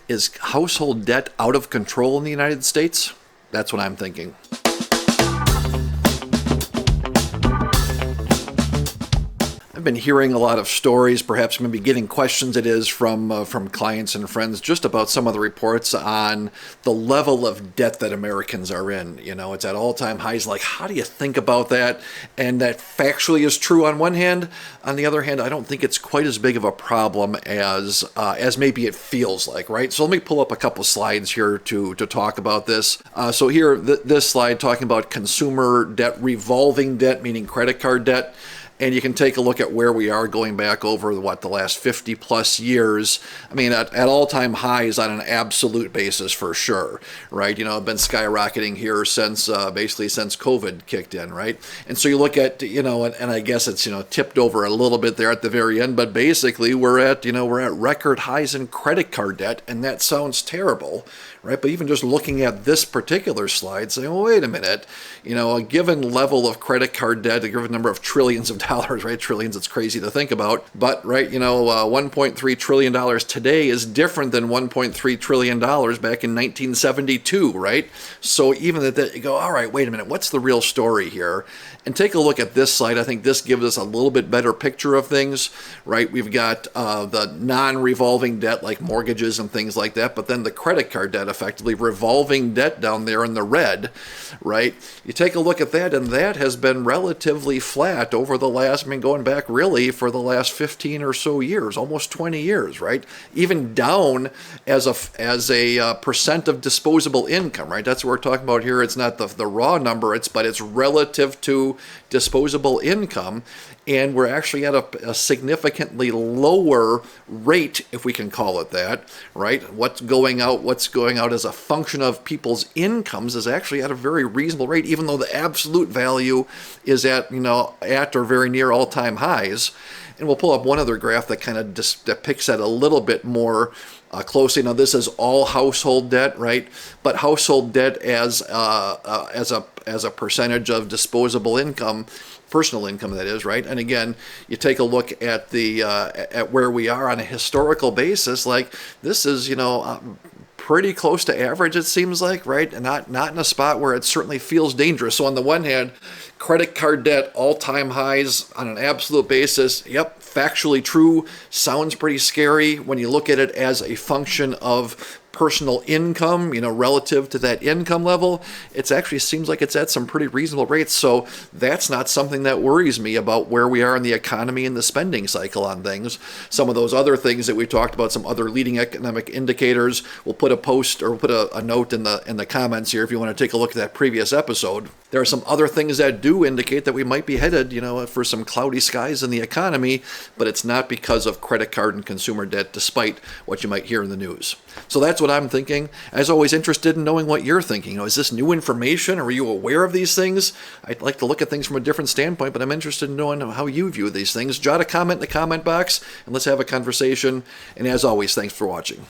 Is household debt out of control in the United States? That's what I'm thinking. I've been hearing a lot of stories, perhaps maybe getting questions from clients and friends just about some of the reports on the level of debt that Americans are in. You know, it's at all-time highs. Like, how do you think about that? And that factually is true on one hand. On the other hand, I don't think it's quite as big of a problem as maybe it feels like, right? So let me pull up a couple slides here to talk about this. So here, this slide talking about consumer debt, revolving debt, meaning credit card debt. And you can take a look at where we are going back over the last 50 plus years. I mean, at all-time highs on an absolute basis for sure, right? You know, been skyrocketing here since basically since COVID kicked in, right? And so you look at, you know, and I guess it's, you know, tipped over a little bit there at the very end, but basically we're at record highs in credit card debt, and that sounds terrible, right? But even just looking at this particular slide, saying, well, wait a minute, you know, a given level of credit card debt, a given number of trillions of dollars, right? Trillions, it's crazy to think about. But, right, you know, $1.3 trillion today is different than $1.3 trillion back in 1972, right? So even at that, you go, all right, wait a minute, what's the real story here? And take a look at this slide. I think this gives us a little bit better picture of things, right? We've got the non-revolving debt like mortgages and things like that, but then the credit card debt, effectively revolving debt down there in the red, right? You take a look at that, and that has been relatively flat over the last, I mean, going back really for the last 15 or so years, almost 20 years, right? Even down as a percent of disposable income, right? That's what we're talking about here. It's not the raw number, but it's relative to disposable income, and we're actually at a significantly lower rate, if we can call it that, right? What's going out as a function of people's incomes is actually at a very reasonable rate, even though the absolute value is at or very near all-time highs. And we'll pull up one other graph that kind of depicts that a little bit more closely. Now, this is all household debt, right? But household debt as a percentage of disposable income, personal income, that is, right? And again, you take a look at at where we are on a historical basis. Like, this is, pretty close to average, it seems like, right? And not in a spot where it certainly feels dangerous. So on the one hand, credit card debt, all-time highs on an absolute basis. Yep, factually true. Sounds pretty scary when you look at it as a function of personal income, relative to that income level. It actually seems like it's at some pretty reasonable rates. So that's not something that worries me about where we are in the economy and the spending cycle on things. Some of those other things that we talked about, some other leading economic indicators, we'll put a post or we'll put a note in the comments here if you want to take a look at that previous episode. There are some other things that do indicate that we might be headed, for some cloudy skies in the economy, but it's not because of credit card and consumer debt, despite what you might hear in the news. So that's what I'm thinking. As always, interested in knowing what you're thinking. Is this new information? Are you aware of these things? I'd like to look at things from a different standpoint, but I'm interested in knowing how you view these things. Jot a comment in the comment box, and let's have a conversation. And as always, thanks for watching.